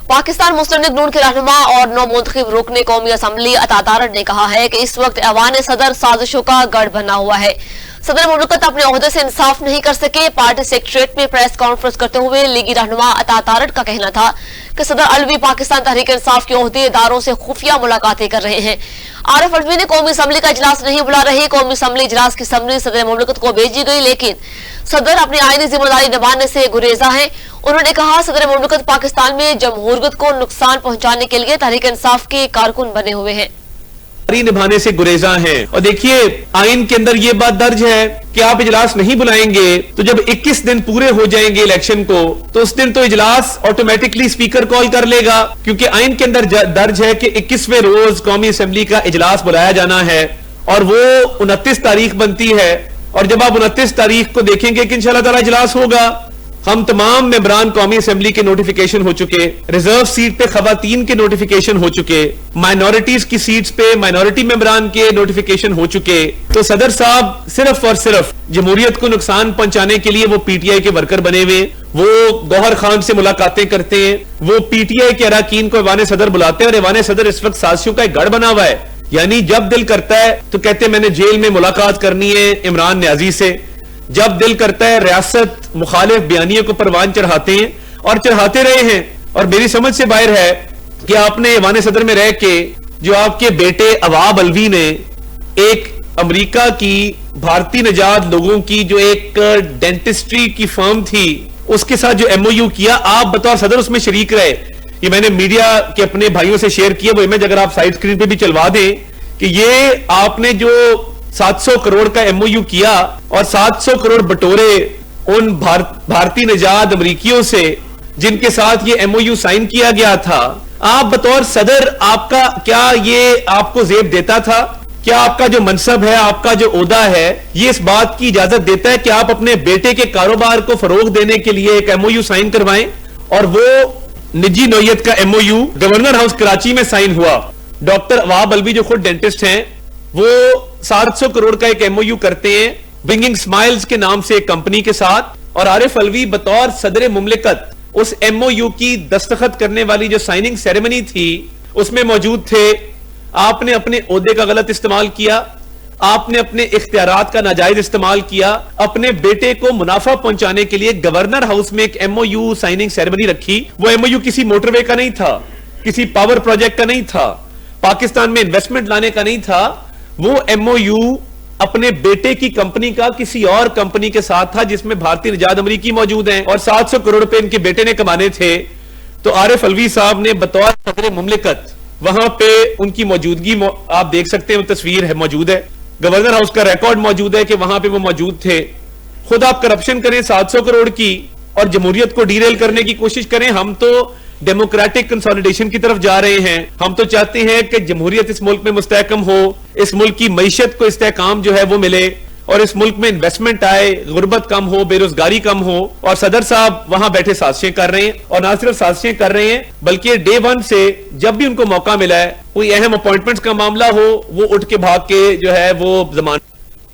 पाकिस्तान मुस्लिम league नून के रहनुमा और नौ मुंतखब रुकने कौमी असम्बली अता तारड़ ने कहा है कि इस वक्त ऐवान सदर साजिशों का गढ़ बना हुआ है। सदर मुमलिकत अपने ओहदे से इंसाफ नहीं कर सके। पार्टी सेक्रेटरीट में प्रेस कॉन्फ्रेंस करते हुए लीगी रहनुमा अता तारड़ का कहना था कि सदर अलवी पाकिस्तान तहरीक इंसाफ के ओहदेदारों से खुफिया मुलाकातें कर रहे हैं। आरिफ अलवी ने कौमी असम्बली का इजलास नहीं बुला रही। कौमी असम्बली इजलास की समरी सदर मुमलिकत को भेजी गई, लेकिन सदर अपनी आईनी जिम्मेदारी निभाने से गुरेजा है। उन्होंने कहा सदर मुमलिकत पाकिस्तान में जमहूरियत को नुकसान पहुंचाने के लिए तहरीक इंसाफ के कारकुन बने हुए हैं, निभाने से गुरेजा हैं। और देखिए, आइन के अंदर ये बात दर्ज है कि आप इजलास नहीं बुलाएंगे तो जब 21 दिन पूरे हो जाएंगे इलेक्शन को, तो उस दिन तो इजलास ऑटोमेटिकली स्पीकर कॉल कर लेगा, क्योंकि आइन के अंदर दर्ज है कि 21वें रोज कौमी असेंबली का इजलास बुलाया जाना है और वो 29 तारीख बनती है। और जब आप 29 तारीख को देखेंगे कि इंशाअल्लाह ताला इजलास होगा, हम तमाम मेंबरान कौमी असेंबली के नोटिफिकेशन हो चुके, रिजर्व सीट पे खवातीन के नोटिफिकेशन हो चुके, माइनॉरिटीज की सीट्स पे माइनॉरिटी मेंबरान के नोटिफिकेशन हो चुके। तो सदर साहब सिर्फ और सिर्फ जमहूरियत को नुकसान पहुंचाने के लिए वो पीटीआई के वर्कर बने हुए, वो गौहर खान से मुलाकातें करते हैं, वो पीटीआई के अरकान को ऐवान सदर बुलाते हैं और ऐवान सदर इस वक्त साजिशों का एक गढ़ बना हुआ है। यानी जब दिल करता है तो कहते हैं मैंने जेल में मुलाकात करनी है इमरान न्याजी से, जब दिल करता है रियासत मुखालिफ बयानियों को परवान चढ़ाते हैं और चढ़ाते रहे हैं। और मेरी समझ से बाहर है कि आपने ऐवान सदर में रह के जो आपके बेटे अवाब अलवी ने एक अमेरिका की भारतीय निजात लोगों की जो एक डेंटिस्ट्री की फर्म थी उसके साथ जो एमओयू किया, आप बतौर सदर उसमें शरीक रहे। ये मैंने मीडिया के अपने भाइयों से शेयर किया, वो इमेज अगर आप साइड स्क्रीन पे भी चलवा दें कि ये आपने जो 700 करोड़ का एमओयू किया और 700 करोड़ बटोरे उन भारतीय निजात अमरीकियों से जिनके साथ ये एमओयू साइन किया गया था। आप बतौर सदर आपका क्या ये आपको जेब देता था? क्या आपका जो मनसब है, आपका जो ओहदा है, ये इस बात की इजाजत देता है कि आप अपने बेटे के कारोबार को फरोग देने के लिए एक एमओयू साइन करवाएं? और वो निजी नौयत का एमओयू गवर्नर हाउस कराची में साइन हुआ। डॉक्टर अवाब अलवी जो खुद डेंटिस्ट हैं, वो 700 करोड़ का एक एमओयू करते हैं ब्रिंगिंग स्माइल्स के नाम से एक कंपनी के साथ, और आरिफ अलवी बतौर सदर मुमलिकत उस एमओयू की दस्तखत करने वाली जो साइनिंग सेरेमनी थी उसमें मौजूद थे। आपने अपने ओहदे का गलत इस्तेमाल किया, आपने अपने इख्तियारात का नाजायज इस्तेमाल किया, अपने बेटे को मुनाफा पहुंचाने के लिए गवर्नर हाउस में एक एमओयू साइनिंग सेरेमनी रखी। वो एमओयू किसी मोटरवे का नहीं था, किसी पावर प्रोजेक्ट का नहीं था, पाकिस्तान में इन्वेस्टमेंट लाने का नहीं था। वो एमओयू अपने बेटे की कंपनी का किसी और कंपनी के साथ था जिसमें भारतीय निजात अमरीकी मौजूद हैं और 700 करोड़ रुपए इनके बेटे ने कमाने थे। तो आरिफ अलवी साहब ने बतौर सदर मुमलिकत वहां पे उनकी मौजूदगी आप देख सकते हैं, वो तस्वीर है मौजूद है, गवर्नर हाउस का रिकॉर्ड मौजूद है कि वहां पे वो मौजूद थे। खुद आप करप्शन करें 700 करोड़ की और जमहूरियत को डीरेल करने की कोशिश करें। हम तो डेमोक्रेटिक कंसोलिडेशन की तरफ जा रहे हैं। हम तो चाहते हैं कि जमहूरियत इस मुल्क में मुस्तहकम हो, इस मुल्क की मईशत को इस्तेहकाम जो है वो मिले और इस मुल्क में इन्वेस्टमेंट आए, गुर्बत कम हो, बेरोजगारी कम हो। और सदर साहब वहां बैठे साजिशें कर रहे हैं, और ना सिर्फ साजिशें कर रहे हैं बल्कि डे वन से जब भी उनको मौका मिला है, कोई अहम अपॉइंटमेंट्स का मामला हो, वो उठ के भाग के जो है वो जमान